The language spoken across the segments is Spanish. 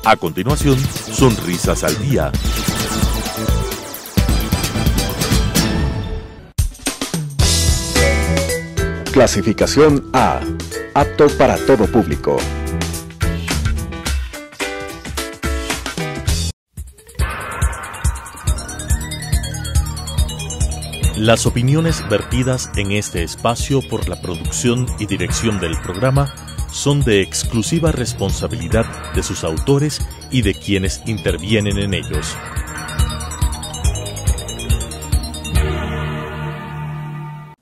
A continuación, Sonrisas al Día. Clasificación A. Apto para todo público. Las opiniones vertidas en este espacio por la producción y dirección del programa son de exclusiva responsabilidad de sus autores y de quienes intervienen en ellos.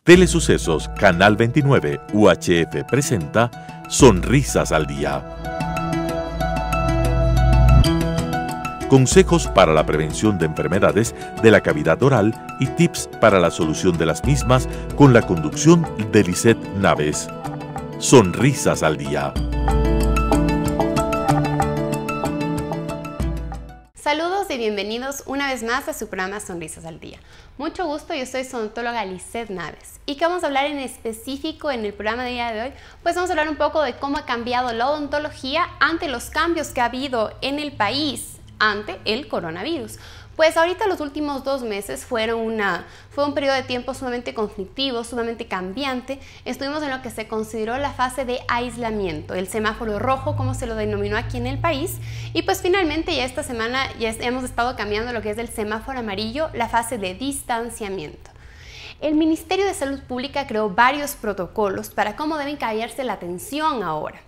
Telesucesos, Canal 29, UHF presenta Sonrisas al Día. Consejos para la prevención de enfermedades de la cavidad oral y tips para la solución de las mismas con la conducción de Lisette Naves. Sonrisas al Día. Saludos y bienvenidos una vez más a su programa Sonrisas al Día. Mucho gusto, yo soy su odontóloga Lisette Naves. ¿Y qué vamos a hablar en específico en el programa de día de hoy? Pues vamos a hablar un poco de cómo ha cambiado la odontología ante los cambios que ha habido en el país ante el coronavirus. Pues ahorita los últimos 2 meses fue un periodo de tiempo sumamente conflictivo, sumamente cambiante. Estuvimos en lo que se consideró la fase de aislamiento, el semáforo rojo, como se lo denominó aquí en el país. Y pues finalmente ya esta semana ya hemos estado cambiando lo que es del semáforo amarillo, la fase de distanciamiento. El Ministerio de Salud Pública creó varios protocolos para cómo deben cambiarse la atención ahora.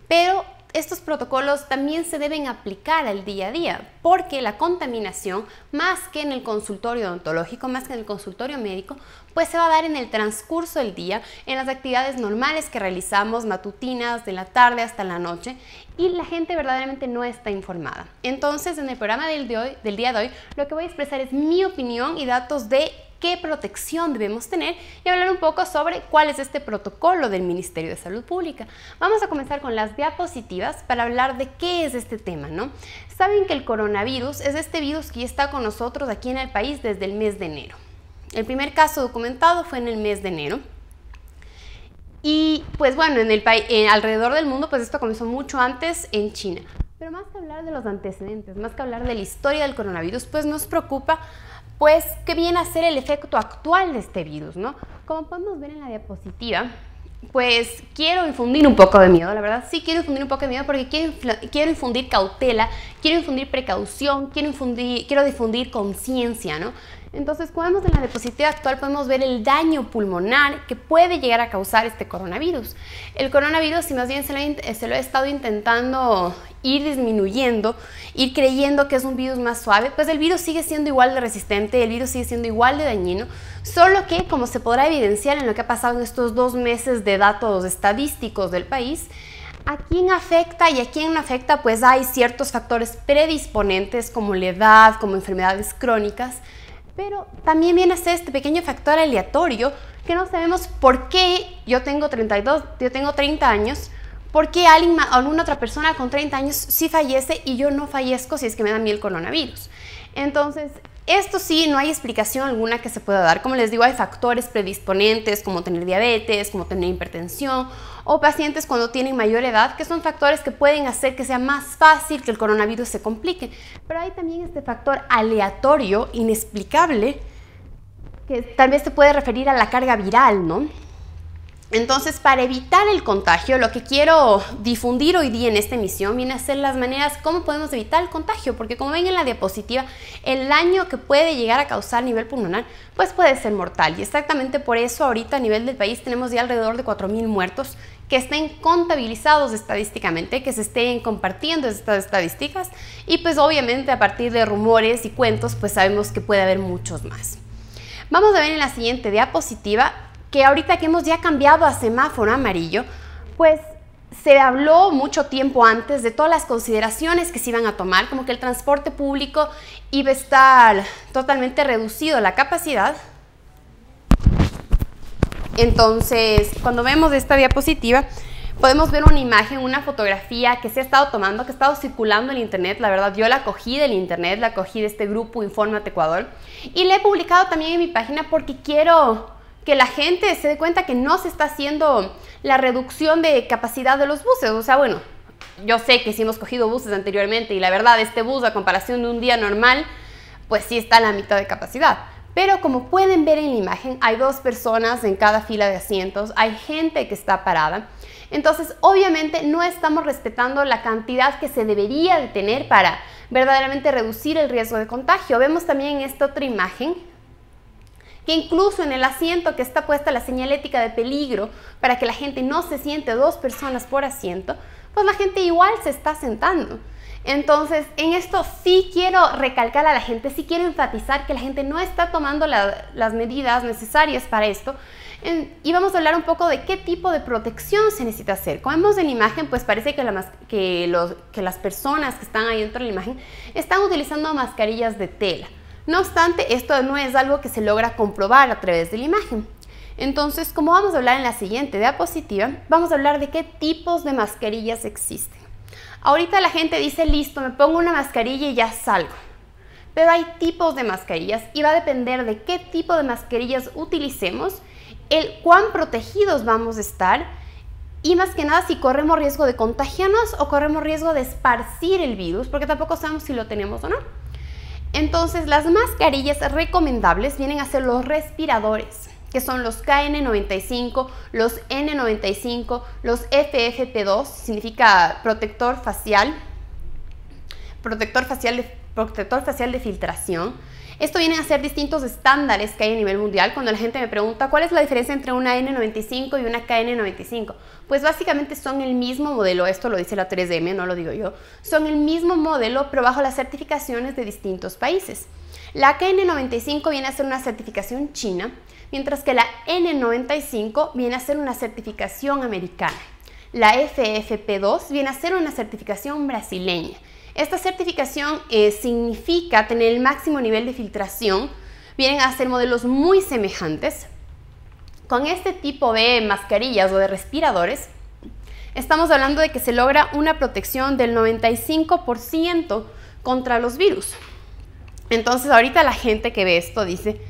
Pero estos protocolos también se deben aplicar al día a día, porque la contaminación, más que en el consultorio odontológico, más que en el consultorio médico, pues se va a dar en el transcurso del día, en las actividades normales que realizamos, matutinas, de la tarde hasta la noche, y la gente verdaderamente no está informada. Entonces, en el programa del día de hoy, lo que voy a expresar es mi opinión y datos de qué protección debemos tener y hablar un poco sobre cuál es este protocolo del Ministerio de Salud Pública. Vamos a comenzar con las diapositivas para hablar de qué es este tema, ¿no? Saben que el coronavirus es este virus que ya está con nosotros aquí en el país desde el mes de enero. El primer caso documentado fue en el mes de enero. Y pues bueno, alrededor del mundo, pues esto comenzó mucho antes en China. Pero más que hablar de los antecedentes, más que hablar de la historia del coronavirus, pues nos preocupa pues qué viene a ser el efecto actual de este virus, ¿no? Como podemos ver en la diapositiva, pues quiero infundir un poco de miedo, la verdad sí quiero infundir un poco de miedo porque quiero infundir cautela, quiero infundir precaución, quiero difundir conciencia, ¿no? Entonces, como vemos en la diapositiva actual, podemos ver el daño pulmonar que puede llegar a causar este coronavirus. El coronavirus, si más bien se lo he estado intentando ir disminuyendo, ir creyendo que es un virus más suave, pues el virus sigue siendo igual de resistente, el virus sigue siendo igual de dañino, solo que, como se podrá evidenciar en lo que ha pasado en estos 2 meses de datos estadísticos del país, a quién afecta y a quién no afecta, pues hay ciertos factores predisponentes como la edad, como enfermedades crónicas, pero también viene a ser este pequeño factor aleatorio que no sabemos por qué yo tengo 30 años, por qué alguna otra persona con 30 años sí fallece y yo no fallezco si es que me da a mí el coronavirus. Entonces, esto sí, no hay explicación alguna que se pueda dar. Como les digo, hay factores predisponentes como tener diabetes, como tener hipertensión o pacientes cuando tienen mayor edad, que son factores que pueden hacer que sea más fácil que el coronavirus se complique. Pero hay también este factor aleatorio, inexplicable, que tal vez se puede referir a la carga viral, ¿no? Entonces, para evitar el contagio, lo que quiero difundir hoy día en esta emisión viene a ser las maneras cómo podemos evitar el contagio, porque como ven en la diapositiva, el daño que puede llegar a causar a nivel pulmonar, pues puede ser mortal. Y exactamente por eso ahorita a nivel del país tenemos ya alrededor de 4.000 muertos que estén contabilizados estadísticamente, que se estén compartiendo estas estadísticas y pues obviamente a partir de rumores y cuentos, pues sabemos que puede haber muchos más. Vamos a ver en la siguiente diapositiva que ahorita que hemos ya cambiado a semáforo amarillo, pues se habló mucho tiempo antes de todas las consideraciones que se iban a tomar, como que el transporte público iba a estar totalmente reducido la capacidad. Entonces, cuando vemos esta diapositiva, podemos ver una imagen, una fotografía que se ha estado tomando, que ha estado circulando en internet. La verdad, yo la cogí del internet, la cogí de este grupo Infórmate Ecuador y la he publicado también en mi página porque quiero que la gente se dé cuenta que no se está haciendo la reducción de capacidad de los buses. O sea, bueno, yo sé que si hemos cogido buses anteriormente y la verdad este bus a comparación de un día normal, pues sí está a la mitad de capacidad. Pero como pueden ver en la imagen, hay 2 personas en cada fila de asientos, hay gente que está parada. Entonces, obviamente no estamos respetando la cantidad que se debería de tener para verdaderamente reducir el riesgo de contagio. Vemos también en esta otra imagen que incluso en el asiento que está puesta la señalética de peligro para que la gente no se siente 2 personas por asiento, pues la gente igual se está sentando. Entonces, en esto sí quiero recalcar a la gente, sí quiero enfatizar que la gente no está tomando las medidas necesarias para esto. Y vamos a hablar un poco de qué tipo de protección se necesita hacer. Como vemos en la imagen, pues parece que las personas que están ahí dentro de la imagen están utilizando mascarillas de tela. No obstante, esto no es algo que se logra comprobar a través de la imagen. Entonces, como vamos a hablar en la siguiente diapositiva, vamos a hablar de qué tipos de mascarillas existen. Ahorita la gente dice, listo, me pongo una mascarilla y ya salgo. Pero hay tipos de mascarillas y va a depender de qué tipo de mascarillas utilicemos, el cuán protegidos vamos a estar y más que nada si corremos riesgo de contagiarnos o corremos riesgo de esparcir el virus, porque tampoco sabemos si lo tenemos o no. Entonces, las mascarillas recomendables vienen a ser los respiradores, que son los KN95, los N95, los FFP2, significa protector facial de filtración. Esto viene a ser distintos estándares que hay a nivel mundial. Cuando la gente me pregunta cuál es la diferencia entre una N95 y una KN95, pues básicamente son el mismo modelo. Esto lo dice la 3M, no lo digo yo. Son el mismo modelo, pero bajo las certificaciones de distintos países. La KN95 viene a ser una certificación china, mientras que la N95 viene a ser una certificación americana. La FFP2 viene a ser una certificación brasileña. Esta certificación significa tener el máximo nivel de filtración. Vienen a ser modelos muy semejantes. Con este tipo de mascarillas o de respiradores, estamos hablando de que se logra una protección del 95% contra los virus. Entonces, ahorita la gente que ve esto dice,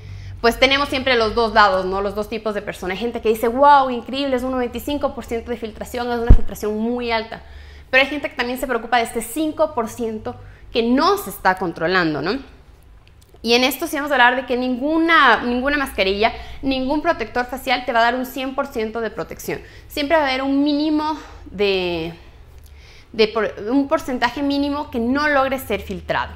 pues tenemos siempre los 2 lados, ¿no? Los 2 tipos de personas. Hay gente que dice, wow, increíble, es un 95% de filtración, es una filtración muy alta. Pero hay gente que también se preocupa de este 5% que no se está controlando, ¿no? Y en esto sí vamos a hablar de que ninguna mascarilla, ningún protector facial te va a dar un 100% de protección. Siempre va a haber un mínimo un porcentaje mínimo que no logre ser filtrado.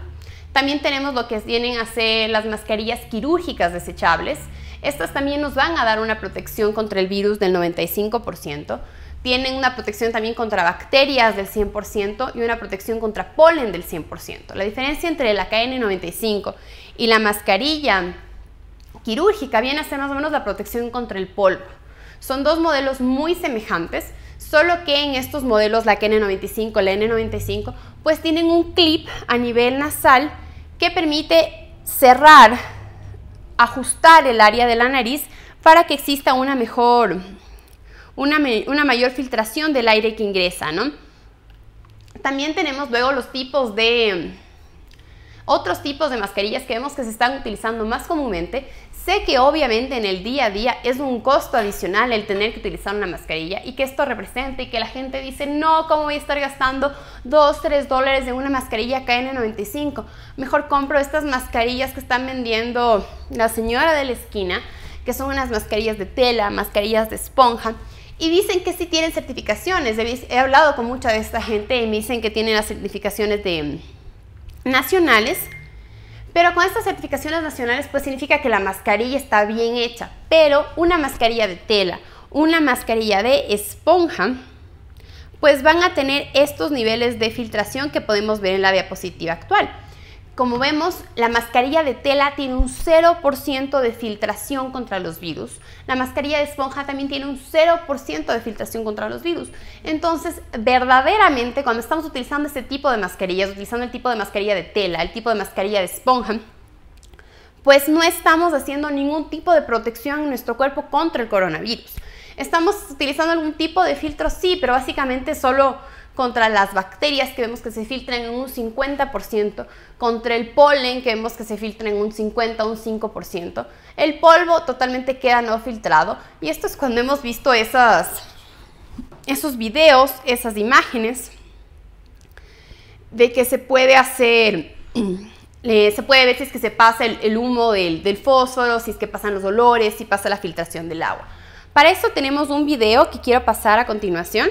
También tenemos lo que vienen a ser las mascarillas quirúrgicas desechables. Estas también nos van a dar una protección contra el virus del 95%. Tienen una protección también contra bacterias del 100% y una protección contra polen del 100%. La diferencia entre la KN95 y la mascarilla quirúrgica viene a ser más o menos la protección contra el polvo. Son 2 modelos muy semejantes, solo que en estos modelos, la KN95 y la N95, pues tienen un clip a nivel nasal que permite cerrar, ajustar el área de la nariz para que exista una mayor filtración del aire que ingresa, ¿no? También tenemos luego otros tipos de mascarillas que vemos que se están utilizando más comúnmente. Sé que obviamente en el día a día es un costo adicional el tener que utilizar una mascarilla y que esto representa y que la gente dice, no, ¿cómo voy a estar gastando $2-3 en una mascarilla KN95? Mejor compro estas mascarillas que están vendiendo la señora de la esquina, que son unas mascarillas de tela, mascarillas de esponja. Y dicen que sí tienen certificaciones. He hablado con mucha de esta gente y me dicen que tienen las certificaciones nacionales. Pero con estas certificaciones nacionales pues significa que la mascarilla está bien hecha. Pero una mascarilla de tela, una mascarilla de esponja, pues van a tener estos niveles de filtración que podemos ver en la diapositiva actual. Como vemos, la mascarilla de tela tiene un 0% de filtración contra los virus. La mascarilla de esponja también tiene un 0% de filtración contra los virus. Entonces, verdaderamente, cuando estamos utilizando este tipo de mascarillas, utilizando el tipo de mascarilla de tela, el tipo de mascarilla de esponja, pues no estamos haciendo ningún tipo de protección en nuestro cuerpo contra el coronavirus. Estamos utilizando algún tipo de filtro, sí, pero básicamente solo contra las bacterias que vemos que se filtran en un 50%, contra el polen que vemos que se filtra en un 50 o un 5%. El polvo totalmente queda no filtrado y esto es cuando hemos visto esos videos, esas imágenes de que se puede hacer, se puede ver si es que se pasa el humo del fósforo, si es que pasan los olores, si pasa la filtración del agua. Para eso tenemos un video que quiero pasar a continuación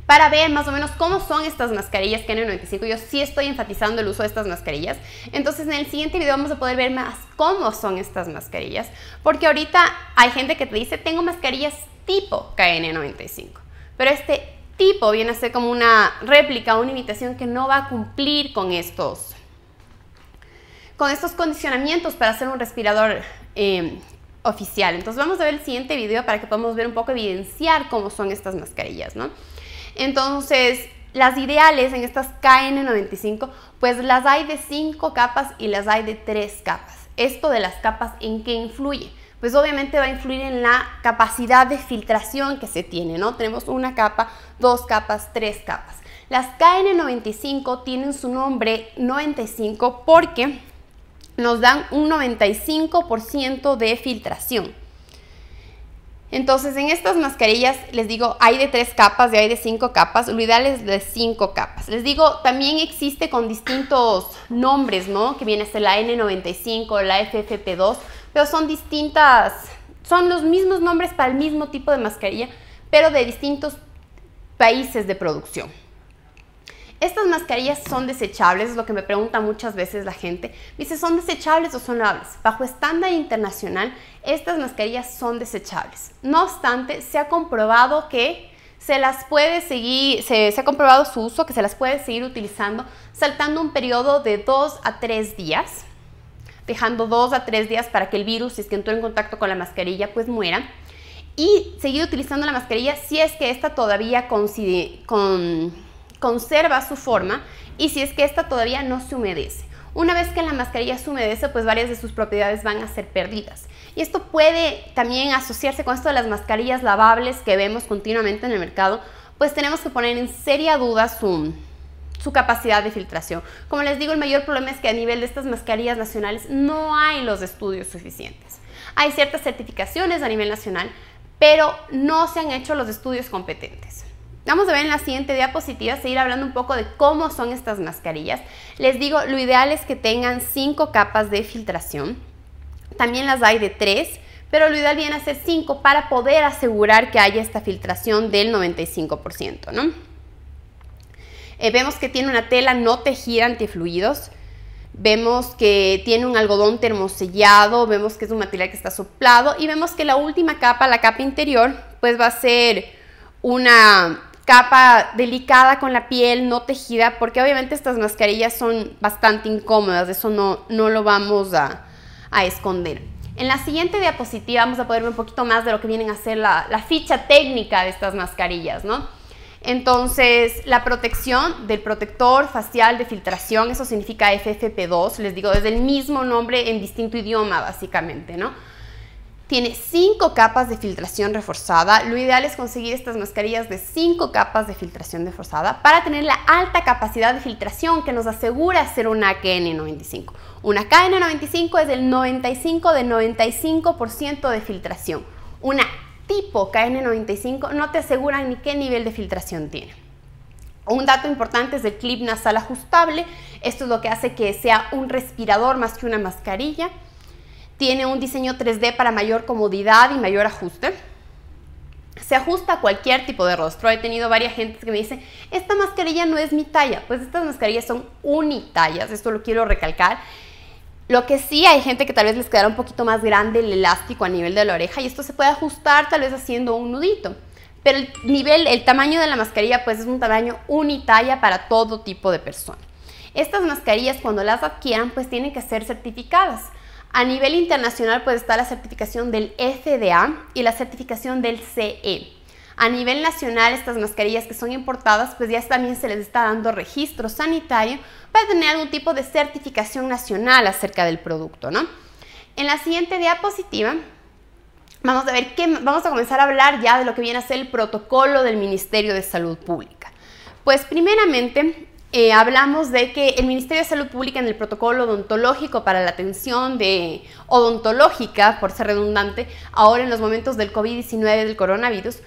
para ver más o menos cómo son estas mascarillas KN95. Yo sí estoy enfatizando el uso de estas mascarillas. Entonces en el siguiente video vamos a poder ver más cómo son estas mascarillas, porque ahorita hay gente que te dice, tengo mascarillas tipo KN95, pero este tipo viene a ser como una réplica, una imitación que no va a cumplir con estos condicionamientos para hacer un respirador oficial. Entonces vamos a ver el siguiente video para que podamos ver un poco, evidenciar cómo son estas mascarillas, ¿no? Entonces, las ideales en estas KN95, pues las hay de 5 capas y las hay de 3 capas. Esto de las capas, ¿en qué influye? Pues obviamente va a influir en la capacidad de filtración que se tiene, ¿no? Tenemos una capa, 2 capas, 3 capas. Las KN95 tienen su nombre 95 porque nos dan un 95% de filtración. Entonces, en estas mascarillas, les digo, hay de 3 capas y hay de 5 capas. Lo ideal es de 5 capas. Les digo, también existe con distintos nombres, ¿no? Que viene a ser la N95, la FFP2, pero son distintas, son los mismos nombres para el mismo tipo de mascarilla, pero de distintos países de producción. Estas mascarillas son desechables, es lo que me pregunta muchas veces la gente. Me dice, ¿son desechables o son lavables? Bajo estándar internacional, estas mascarillas son desechables. No obstante, se ha comprobado que se las puede seguir, se ha comprobado su uso, que se las puede seguir utilizando saltando un periodo de 2 a 3 días, dejando 2 a 3 días para que el virus, si es que entró en contacto con la mascarilla, pues muera. Y seguir utilizando la mascarilla si es que esta todavía conserva su forma y si es que esta todavía no se humedece. Una vez que la mascarilla se humedece, pues varias de sus propiedades van a ser perdidas. Y esto puede también asociarse con esto de las mascarillas lavables que vemos continuamente en el mercado, pues tenemos que poner en seria duda su capacidad de filtración. Como les digo, el mayor problema es que a nivel de estas mascarillas nacionales no hay los estudios suficientes. Hay ciertas certificaciones a nivel nacional, pero no se han hecho los estudios competentes. Vamos a ver en la siguiente diapositiva, seguir hablando un poco de cómo son estas mascarillas. Les digo, lo ideal es que tengan 5 capas de filtración. También las hay de 3, pero lo ideal viene a ser 5 para poder asegurar que haya esta filtración del 95%, ¿no? Vemos que tiene una tela no tejida antifluidos. Vemos que tiene un algodón termosellado, vemos que es un material que está soplado y vemos que la última capa, la capa interior, pues va a ser una capa delicada con la piel no tejida, porque obviamente estas mascarillas son bastante incómodas, eso no lo vamos a esconder. En la siguiente diapositiva vamos a poder ver un poquito más de lo que vienen a ser la ficha técnica de estas mascarillas, ¿no? Entonces, la protección del protector facial de filtración, eso significa FFP2, les digo, es el mismo nombre en distinto idioma básicamente, ¿no? Tiene 5 capas de filtración reforzada. Lo ideal es conseguir estas mascarillas de 5 capas de filtración reforzada para tener la alta capacidad de filtración que nos asegura ser una KN95. Una KN95 es el 95% de filtración. Una tipo KN95 no te asegura ni qué nivel de filtración tiene. Un dato importante es el clip nasal ajustable. Esto es lo que hace que sea un respirador más que una mascarilla. Tiene un diseño 3D para mayor comodidad y mayor ajuste. Se ajusta a cualquier tipo de rostro. He tenido varias gentes que me dicen, esta mascarilla no es mi talla. Pues estas mascarillas son unitallas, esto lo quiero recalcar. Lo que sí, hay gente que tal vez les quedará un poquito más grande el elástico a nivel de la oreja y esto se puede ajustar tal vez haciendo un nudito. Pero el tamaño de la mascarilla pues es un tamaño unitalla para todo tipo de persona. Estas mascarillas cuando las adquieran pues tienen que ser certificadas. A nivel internacional pues está la certificación del FDA y la certificación del CE. A nivel nacional estas mascarillas que son importadas pues ya también se les está dando registro sanitario para tener algún tipo de certificación nacional acerca del producto, ¿no? En la siguiente diapositiva vamos a ver vamos a comenzar a hablar ya de lo que viene a ser el protocolo del Ministerio de Salud Pública. Pues primeramente hablamos de que el Ministerio de Salud Pública en el protocolo odontológico para la atención odontológica, por ser redundante, ahora en los momentos del COVID-19, del coronavirus,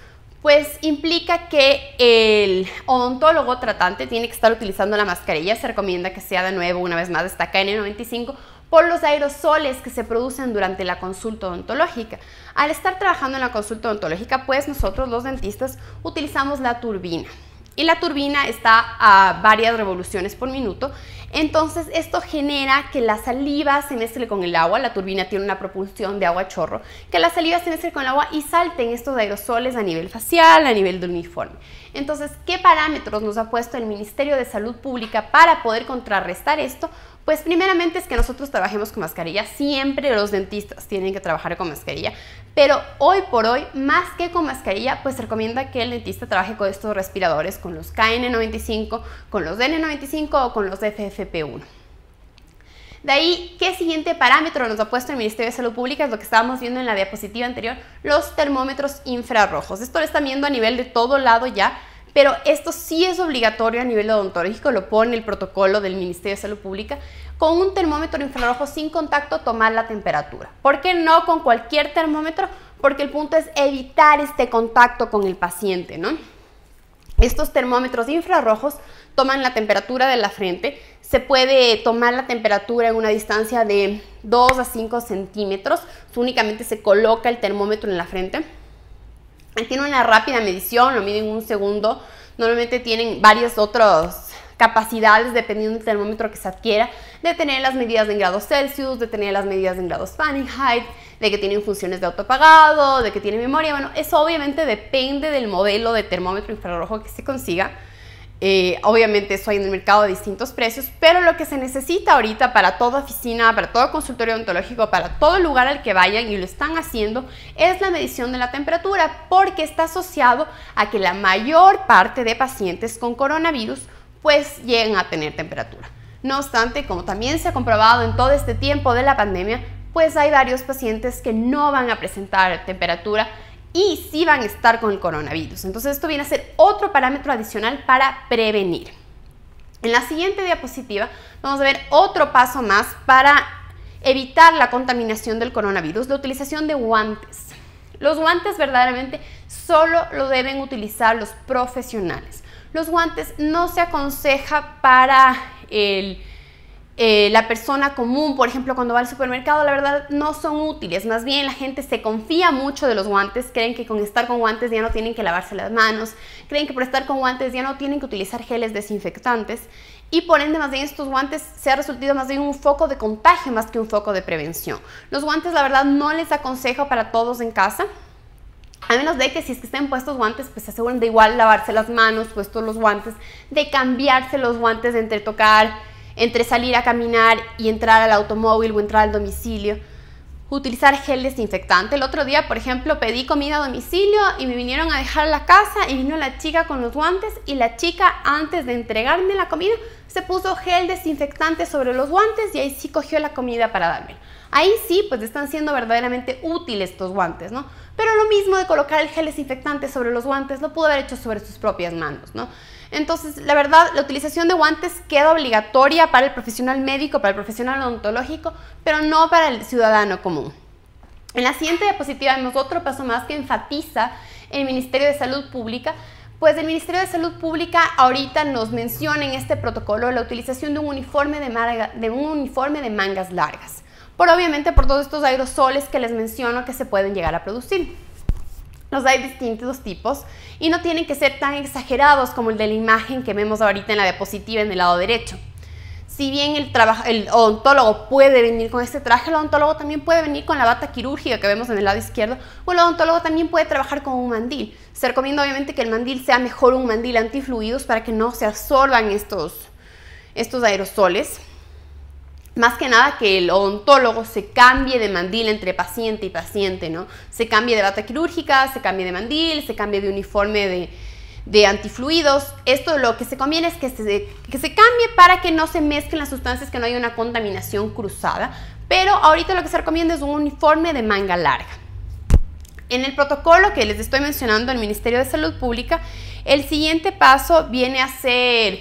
pues implica que el odontólogo tratante tiene que estar utilizando la mascarilla. Se recomienda que sea de nuevo, una vez más, esta KN95, por los aerosoles que se producen durante la consulta odontológica. Al estar trabajando en la consulta odontológica, pues nosotros los dentistas utilizamos la turbina. Y la turbina está a varias revoluciones por minuto. Entonces esto genera que la saliva se mezcle con el agua. La turbina tiene una propulsión de agua a chorro, que la saliva se mezcle con el agua y salten estos aerosoles a nivel facial, a nivel del uniforme. Entonces, ¿qué parámetros nos ha puesto el Ministerio de Salud Pública para poder contrarrestar esto? Pues primeramente es que nosotros trabajemos con mascarilla. Siempre los dentistas tienen que trabajar con mascarilla, pero hoy por hoy, más que con mascarilla, pues se recomienda que el dentista trabaje con estos respiradores, con los KN95, con los DN95 o con los FFP1. De ahí, ¿qué siguiente parámetro nos ha puesto el Ministerio de Salud Pública? Es lo que estábamos viendo en la diapositiva anterior, los termómetros infrarrojos. Esto lo están viendo a nivel de todo lado ya, pero esto sí es obligatorio a nivel odontológico, lo pone el protocolo del Ministerio de Salud Pública. Con un termómetro infrarrojo sin contacto, tomar la temperatura. ¿Por qué no con cualquier termómetro? Porque el punto es evitar este contacto con el paciente, ¿no? Estos termómetros infrarrojos toman la temperatura de la frente. Se puede tomar la temperatura en una distancia de 2 a 5 centímetros. Únicamente se coloca el termómetro en la frente. Tiene una rápida medición, lo miden en un segundo. Normalmente tienen varias otras capacidades dependiendo del termómetro que se adquiera, de tener las medidas en grados Celsius, de tener las medidas en grados Fahrenheit, de que tienen funciones de autoapagado, de que tiene memoria. Bueno, eso obviamente depende del modelo de termómetro infrarrojo que se consiga. Obviamente eso hay en el mercado de distintos precios, pero lo que se necesita ahorita para toda oficina, para todo consultorio odontológico, para todo lugar al que vayan y lo están haciendo, es la medición de la temperatura, porque está asociado a que la mayor parte de pacientes con coronavirus pues lleguen a tener temperatura. No obstante, como también se ha comprobado en todo este tiempo de la pandemia, pues hay varios pacientes que no van a presentar temperatura y sí van a estar con el coronavirus. Entonces esto viene a ser otro parámetro adicional para prevenir. En la siguiente diapositiva vamos a ver otro paso más para evitar la contaminación del coronavirus, la utilización de guantes. Los guantes verdaderamente solo lo deben utilizar los profesionales. Los guantes no se aconseja para la persona común, por ejemplo, cuando va al supermercado, la verdad no son útiles. Más bien la gente se confía mucho de los guantes, creen que con estar con guantes ya no tienen que lavarse las manos, creen que por estar con guantes ya no tienen que utilizar geles desinfectantes y por ende más bien estos guantes se ha resultado más bien un foco de contagio más que un foco de prevención. Los guantes la verdad no les aconsejo para todos en casa. A menos de que si es que estén puestos guantes, pues se aseguren de igual lavarse las manos, puestos los guantes, de cambiarse los guantes entre tocar, entre salir a caminar y entrar al automóvil o entrar al domicilio. Utilizar gel desinfectante. El otro día, por ejemplo, pedí comida a domicilio y me vinieron a dejar la casa y vino la chica con los guantes y la chica antes de entregarme la comida se puso gel desinfectante sobre los guantes y ahí sí cogió la comida para darme. Ahí sí, pues están siendo verdaderamente útiles estos guantes, ¿no? Pero lo mismo de colocar el gel desinfectante sobre los guantes lo pudo haber hecho sobre sus propias manos, ¿no? Entonces, la verdad, la utilización de guantes queda obligatoria para el profesional médico, para el profesional odontológico, pero no para el ciudadano común. En la siguiente diapositiva vemos otro paso más que enfatiza el Ministerio de Salud Pública, pues el Ministerio de Salud Pública ahorita nos menciona en este protocolo la utilización de un uniforme de mangas largas, obviamente por todos estos aerosoles que les menciono que se pueden llegar a producir. Los hay distintos tipos y no tienen que ser tan exagerados como el de la imagen que vemos ahorita en la diapositiva en el lado derecho. Si bien el odontólogo puede venir con este traje, el odontólogo también puede venir con la bata quirúrgica que vemos en el lado izquierdo, o el odontólogo también puede trabajar con un mandil. Se recomienda obviamente que el mandil sea mejor un mandil antifluidos para que no se absorban estos aerosoles. Más que nada que el odontólogo se cambie de mandil entre paciente y paciente, ¿no? Se cambie de bata quirúrgica, se cambie de mandil, se cambie de uniforme de antifluidos. Esto lo que se conviene es que se cambie para que no se mezclen las sustancias, que no haya una contaminación cruzada. Pero ahorita lo que se recomienda es un uniforme de manga larga. En el protocolo que les estoy mencionando del Ministerio de Salud Pública, el siguiente paso viene a ser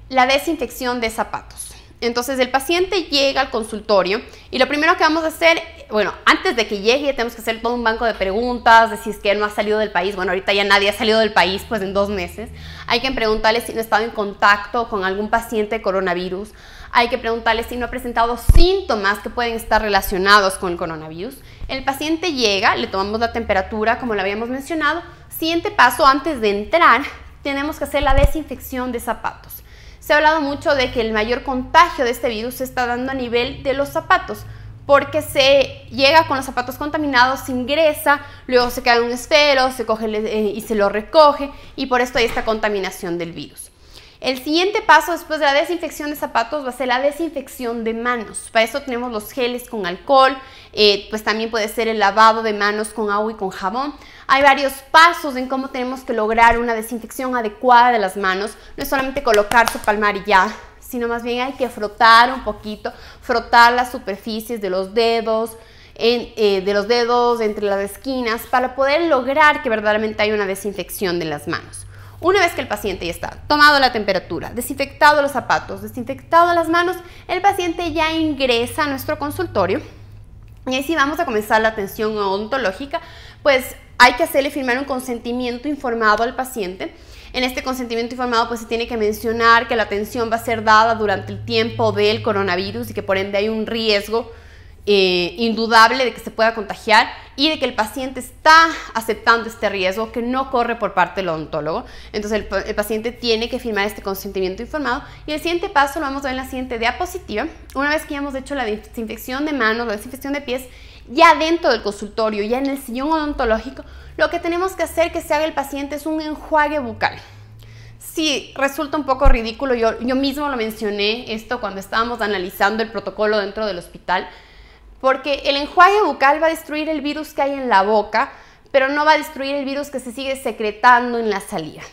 la desinfección de zapatos. Entonces el paciente llega al consultorio y lo primero que vamos a hacer bueno, antes de que llegue tenemos que hacer todo un banco de preguntas, de si es que no ha salido del país. Bueno, ahorita ya nadie ha salido del país, pues en 2 meses. Hay que preguntarle si no ha estado en contacto con algún paciente de coronavirus. Hay que preguntarle si no ha presentado síntomas que pueden estar relacionados con el coronavirus. El paciente llega, le tomamos la temperatura, como lo habíamos mencionado. Siguiente paso, antes de entrar, tenemos que hacer la desinfección de zapatos. Se ha hablado mucho de que el mayor contagio de este virus se está dando a nivel de los zapatos, porque se llega con los zapatos contaminados, se ingresa, luego se queda en un esfero, se coge y se lo recoge, y por esto hay esta contaminación del virus. El siguiente paso después de la desinfección de zapatos va a ser la desinfección de manos. Para eso tenemos los geles con alcohol, pues también puede ser el lavado de manos con agua y con jabón. Hay varios pasos en cómo tenemos que lograr una desinfección adecuada de las manos. No es solamente colocar su palmar y ya, sino más bien hay que frotar un poquito, frotar las superficies de los dedos, entre las esquinas, para poder lograr que verdaderamente haya una desinfección de las manos. Una vez que el paciente ya está tomado la temperatura, desinfectado los zapatos, desinfectado las manos, el paciente ya ingresa a nuestro consultorio. Y ahí sí vamos a comenzar la atención odontológica, pues hay que hacerle firmar un consentimiento informado al paciente. En este consentimiento informado pues se tiene que mencionar que la atención va a ser dada durante el tiempo del coronavirus y que por ende hay un riesgo indudable de que se pueda contagiar y de que el paciente está aceptando este riesgo que no corre por parte del odontólogo. Entonces el paciente tiene que firmar este consentimiento informado, y el siguiente paso lo vamos a ver en la siguiente diapositiva. Una vez que ya hemos hecho la desinfección de manos, la desinfección de pies, ya dentro del consultorio, ya en el sillón odontológico, lo que tenemos que hacer que se haga el paciente es un enjuague bucal. Sí, resulta un poco ridículo, yo mismo lo mencioné esto cuando estábamos analizando el protocolo dentro del hospital, porque el enjuague bucal va a destruir el virus que hay en la boca, pero no va a destruir el virus que se sigue secretando en la saliva.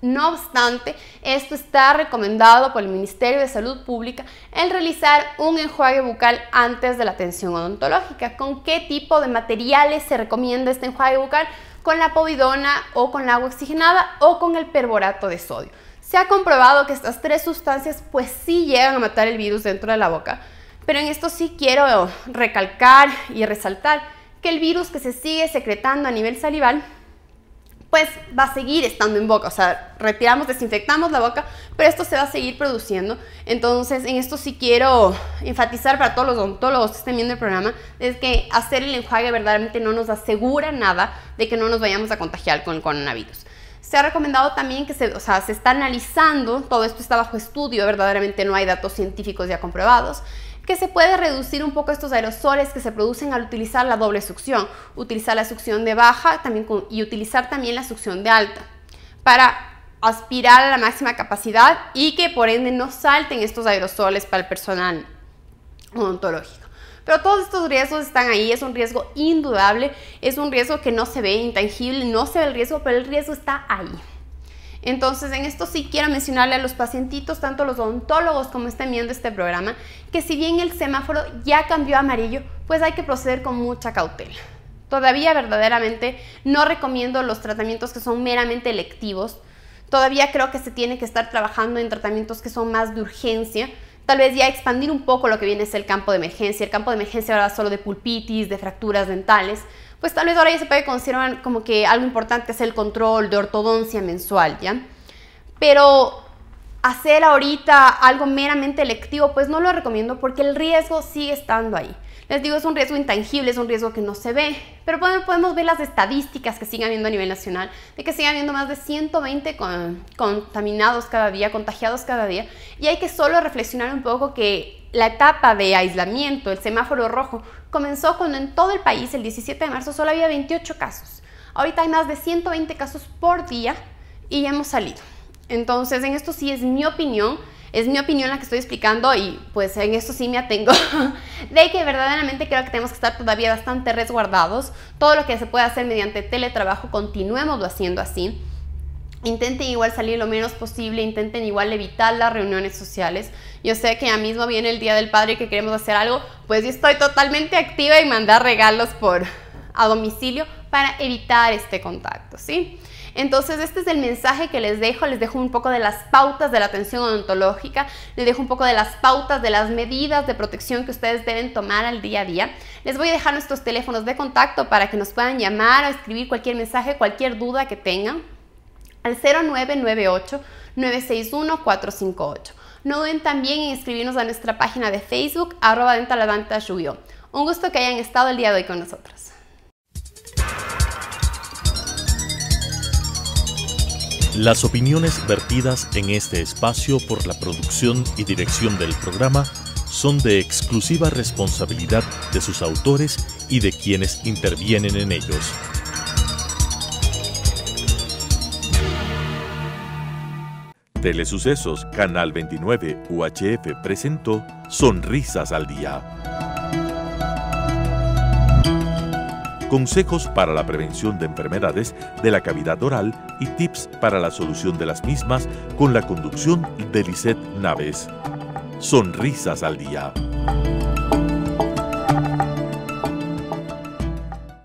No obstante, esto está recomendado por el Ministerio de Salud Pública, el realizar un enjuague bucal antes de la atención odontológica. ¿Con qué tipo de materiales se recomienda este enjuague bucal? Con la povidona o con el agua oxigenada o con el perborato de sodio. Se ha comprobado que estas 3 sustancias pues sí llegan a matar el virus dentro de la boca. Pero en esto sí quiero recalcar y resaltar que el virus que se sigue secretando a nivel salival, pues va a seguir estando en boca. O sea, retiramos, desinfectamos la boca, pero esto se va a seguir produciendo. Entonces, en esto sí quiero enfatizar para todos los odontólogos que estén viendo el programa, es que hacer el enjuague verdaderamente no nos asegura nada de que no nos vayamos a contagiar con el coronavirus. Se ha recomendado también que se está analizando, todo esto está bajo estudio, verdaderamente no hay datos científicos ya comprobados, que se puede reducir un poco estos aerosoles que se producen al utilizar la doble succión, utilizar la succión de baja y utilizar también la succión de alta, para aspirar a la máxima capacidad y que por ende no salten estos aerosoles para el personal odontológico. Pero todos estos riesgos están ahí, es un riesgo indudable, es un riesgo que no se ve, intangible, no se ve el riesgo, pero el riesgo está ahí. Entonces, en esto sí quiero mencionarle a los pacientitos, tanto los odontólogos como estén viendo este programa, que si bien el semáforo ya cambió a amarillo, pues hay que proceder con mucha cautela. Todavía verdaderamente no recomiendo los tratamientos que son meramente electivos. Todavía creo que se tiene que estar trabajando en tratamientos que son más de urgencia. Tal vez ya expandir un poco lo que viene a ser el campo de emergencia. El campo de emergencia ahora solo de pulpitis, de fracturas dentales. Pues tal vez ahora ya se puede considerar como que algo importante es el control de ortodoncia mensual, ¿ya? Pero hacer ahorita algo meramente electivo, pues no lo recomiendo porque el riesgo sigue estando ahí. Les digo, es un riesgo intangible, es un riesgo que no se ve, pero podemos ver las estadísticas que siguen habiendo a nivel nacional, de que sigan habiendo más de 120 contaminados cada día, contagiados cada día, y hay que solo reflexionar un poco que la etapa de aislamiento, el semáforo rojo, comenzó cuando en todo el país, el 17 de marzo, solo había 28 casos. Ahorita hay más de 120 casos por día y ya hemos salido. Entonces, en esto sí es mi opinión la que estoy explicando y pues en esto sí me atengo de que verdaderamente creo que tenemos que estar todavía bastante resguardados. Todo lo que se puede hacer mediante teletrabajo, continuémoslo haciendo así. Intenten igual salir lo menos posible, intenten igual evitar las reuniones sociales. Yo sé que ya mismo viene el Día del Padre y que queremos hacer algo, pues yo estoy totalmente activa en mandar regalos a domicilio para evitar este contacto, ¿sí? Entonces este es el mensaje que les dejo un poco de las pautas de la atención odontológica, les dejo un poco de las pautas de las medidas de protección que ustedes deben tomar al día a día. Les voy a dejar nuestros teléfonos de contacto para que nos puedan llamar o escribir cualquier mensaje, cualquier duda que tengan al 0998-961-458. No duden también en escribirnos a nuestra página de Facebook @dentaladvantage. Un gusto que hayan estado el día de hoy con nosotros. Las opiniones vertidas en este espacio por la producción y dirección del programa son de exclusiva responsabilidad de sus autores y de quienes intervienen en ellos. Telesucesos Canal 29 UHF presentó Sonrisas al Día. Consejos para la prevención de enfermedades de la cavidad oral y tips para la solución de las mismas con la conducción de Lisette Naves. Sonrisas al Día.